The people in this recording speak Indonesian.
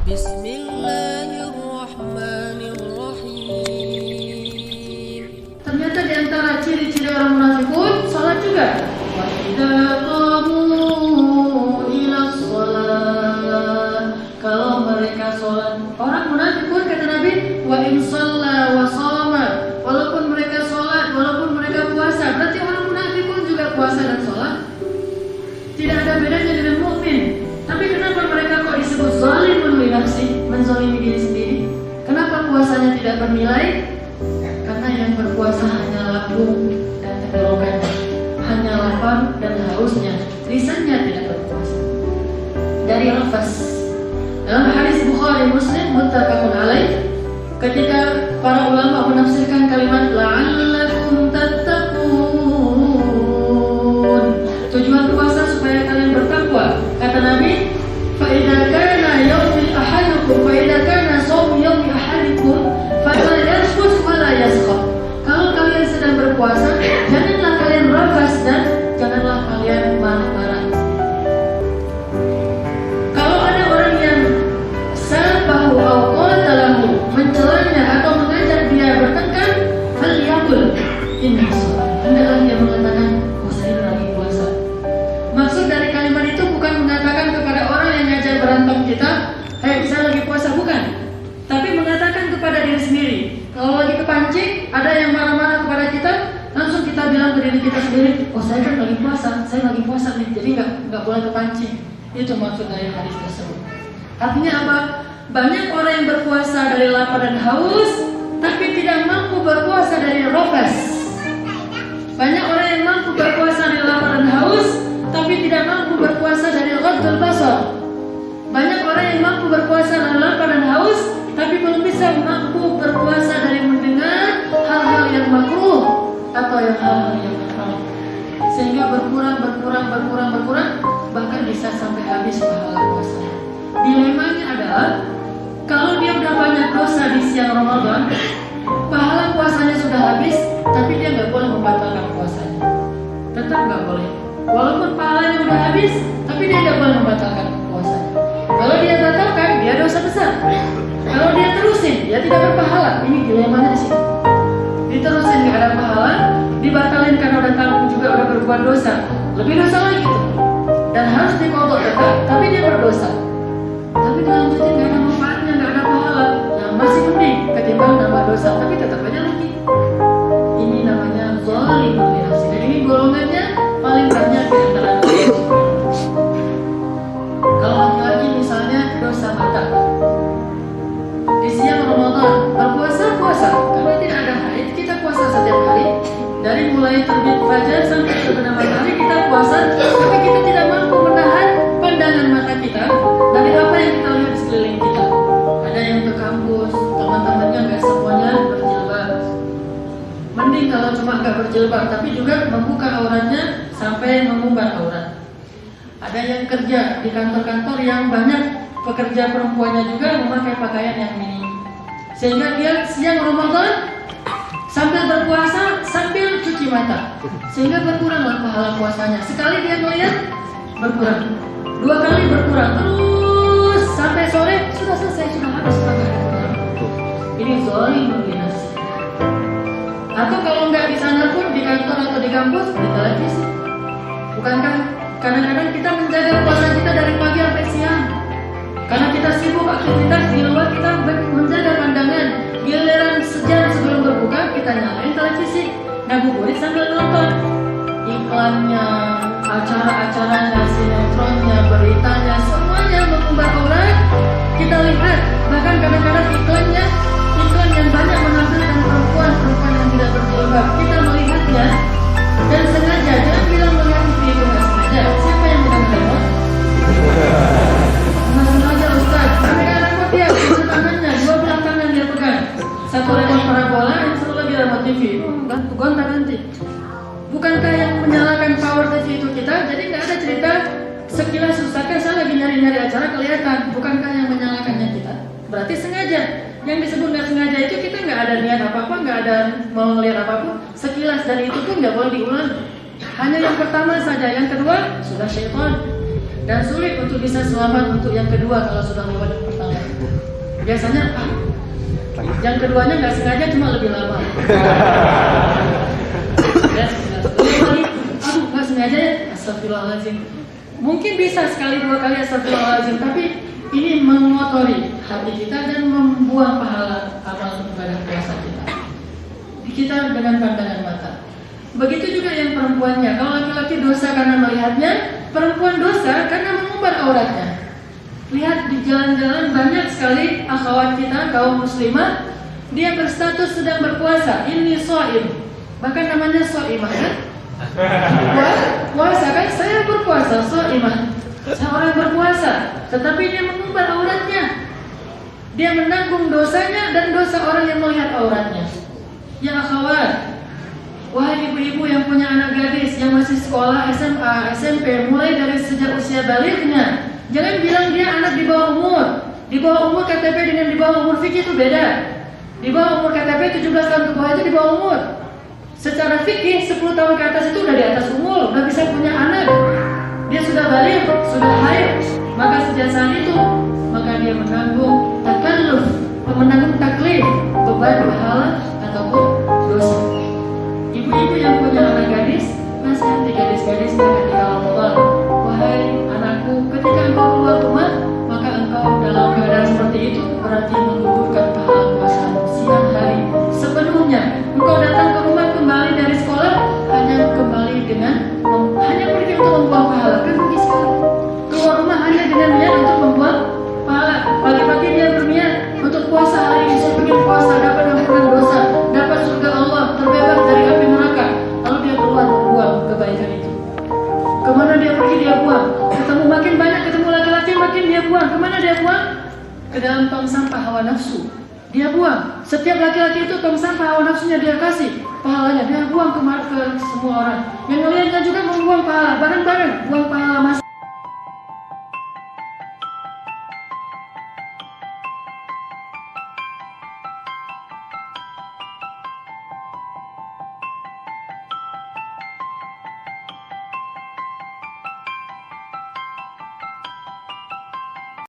Bismillahirrahmanirrahim. Ternyata di antara ciri-ciri orang munafikun salat juga. Wa idza qamu ila shalah. Kalau mereka salat, orang munafikun kata Nabi, wa in shalla wa shama. Walaupun mereka salat, walaupun mereka puasa, berarti orang munafikun juga puasa dan salat. Tidak ada bedanya dengan mukmin. Tapi kenapa mereka kok disebut zalimun li nafsi, menzalimi diri sendiri? Kenapa puasanya tidak bernilai? Karena yang berpuasa hanya lambung dan tenggorokannya, hanya lapar dan hausnya, lisannya tidak berpuasa. Dari lafaz dalam hadis Bukhari Muslim muttafaqun alaih, ketika para ulama menafsirkan kalimat la'allakum tattaqun, tujuan puasa supaya kalian bertakwa, kata Nabi, fa idza kana yaumul ahadukum fa idza kana shaum yaumi ahadikum fala yarfus wala yaskhab. Kalau kalian sedang berpuasa, janganlah kalian rafas dan janganlah kalian marah-marah. Kalau ada orang yang sabahu au qatalahu, mencelanya atau mengajak dia bertengkar, falyaqul inna shalah. Hendaklah dia mengatakan, oh saya lagi puasa. Maksud dari kalimat itu bukan mengatakan kepada orang yang ngajak berantem kita, hey saya lagi puasa, bukan. Tapi mengatakan kepada diri sendiri. Kalau lagi kepancing, ada yang marah-marah kepada kita, langsung kita bilang ke diri kita sendiri, oh saya kan lagi puasa, saya lagi puasa nih, jadi nggak boleh kepancing. Itu maksud dari hadis tersebut. Artinya apa? Banyak orang yang berpuasa dari lapar dan haus, tapi tidak mampu berpuasa dari rafas. Banyak orang yang mampu berpuasa dari lapar dan haus, tapi tidak mampu berpuasa dari ghaddul basar. Banyak orang yang mampu berpuasa dari lapar dan haus, tapi belum bisa mampu berpuasa dari mendengar hal-hal yang makruh atau hal-hal yang haram, sehingga berkurang, bahkan bisa sampai habis pahala puasa. Dilemanya adalah kalau dia udah banyak dosa di siang Ramadan, pahala puasanya sudah habis, tapi dia nggak boleh membatalkan puasanya. Tetap nggak boleh. Walaupun pahalanya udah habis, tapi dia nggak boleh membatalkan puasanya. Kalau dia batalkan, dia dosa besar. Kalau dia terusin, dia tidak berpahala. Ini dilemanya di sini. Diterusin nggak ada pahala, dibatalin karena udah tanggung juga udah berbuat dosa, lebih dosa lagi tuh. Dan harus diqadha tetap, tapi dia berdosa. Tapi dilanjutin nggak ada manfaatnya, nggak ada pahala. Nah masih mending ketimbang nambah dosa, tapi tetap aja lagi. Ini namanya zalimun li nafsi. Dan ini golongannya paling banyak di antara dosa. Kalau laki-laki misalnya dosa mata, di siang Ramadan berpuasa karena tidak ada haid, kita puasa setiap hari. Dari mulai terbit fajar sampai terbenam matahari kita puasa, tapi kita tidak mampu menahan pandangan mata kita dari apa yang kita lihat di sekeliling kita. Ada yang ke kampus, teman-temannya nggak semuanya berjilbab. Mending kalau cuma nggak berjilbab, tapi juga membuka auratnya sampai mengumbar aurat. Ada yang kerja di kantor-kantor yang banyak pekerja perempuannya juga memakai pakaian yang minim, sehingga dia siang Ramadan sambil berpuasa sambil cuci mata, sehingga berkuranglah pahala puasanya. Sekali dia melihat berkurang, dua kali berkurang, terus sampai sore sudah selesai, sudah habis pakaian. Ini zalimun li nafsi. Atau kalau nggak di sana pun di kantor atau di kampus, di televisi. Bukankah kadang-kadang kita menjaga puasa kita dari pagi sampai siang? Karena kita sibuk aktivitas di luar, kita menjaga pandangan. Giliran sejam sebelum berbuka, kita nyalain televisi, ngabuburit sambil nonton. Iklannya, acara-acaranya, sinetronnya, beritanya, semuanya mengumbar aurat. Kita lihat, bahkan kadang-kadang iklan yang banyak menampilkan perempuan yang tidak berjilbab. Kita melihatnya dan sengaja, jangan bilang melihat itu nggak sengaja. Siapa yang bilang remote? Nggak sengaja Ustaz. Mereka remote dia, itu tangannya, dua belah tangan dia pegang. Satu remote parabola, yang satu lagi remote TV. Gonta ganti. Bukankah yang menyalakan power TV itu kita? Jadi nggak ada cerita sekilas Ustaz, saya lagi nyari-nyari acara kelihatan. Bukankah yang menyalakannya kita? Berarti sengaja. Yang disebut nggak sengaja itu kita nggak ada niat apa-apa, nggak ada mau ngelihat apapun. Sekilas dari itu pun nggak boleh diulang. Hanya yang pertama saja, yang kedua sudah syaitan. Dan sulit untuk bisa selamat untuk yang kedua kalau sudah lewat yang pertama. biasanya yang keduanya nggak sengaja cuma lebih lama. Aduh nggak sengaja ya, astagfirullahaladzim. Mungkin bisa sekali dua kali astagfirullahaladzim, tapi ini mengotori hati kita dan membuang pahala amal ibadah puasa kita. Kita dengan pandangan mata. Begitu juga yang perempuannya. Kalau laki-laki dosa karena melihatnya, perempuan dosa karena mengumbar auratnya. Lihat di jalan-jalan banyak sekali akhwat kita kaum muslimah, dia berstatus sedang berpuasa, ini shaim. Bahkan namanya shaimah kan? Puasa kan, saya berpuasa, shaimah. Seorang berpuasa, tetapi dia mengumbar auratnya. Dia menanggung dosanya dan dosa orang yang melihat auratnya. Ya akhwat, wahai ibu-ibu yang punya anak gadis yang masih sekolah SMA, SMP, mulai dari sejak usia balighnya, jangan bilang dia anak di bawah umur. Di bawah umur KTP dengan di bawah umur fikih itu beda. Di bawah umur KTP 17 tahun ke bawah itu di bawah umur. Secara fikih 10 tahun ke atas itu udah di atas umur, udah bisa punya anak. Dia sudah baligh, sudah haid. Maka sejak saat itu, maka dia menanggung takalluf, menanggung taklif, beban pahala ataupun dosa. Ibu-ibu yang punya anak gadis, nasihati gadis-gadis ketika Ramadan. Wahai anakku, ketika engkau keluar rumah, maka engkau dalam keadaan seperti itu berarti menggugurkan pahala puasa siang hari sepenuhnya. Engkau datang ke rumah kembali dari sekolah hanya kembali dengan hanya pergi untuk membuang pahala, kan rugi sekali. Keluar rumah hanya dengan niat untuk membuang pahala. Pagi-pagi dia berniat untuk puasa hari ini, saya ingin puasa dapat ampunan dosa, dapat surga Allah, terbebas dari api neraka. Lalu dia keluar membuang kebaikan itu. Kemana dia pergi dia buang. Ketemu makin banyak, ketemu laki-laki makin dia buang. Kemana dia buang? Ke dalam tong sampah hawa nafsu. Dia buang. Setiap laki-laki itu tong sampah hawa nafsunya dia kasih, pahalanya dia buang ke semua orang. Yang lainnya juga membuang pahala, bareng-bareng buang pahala mas.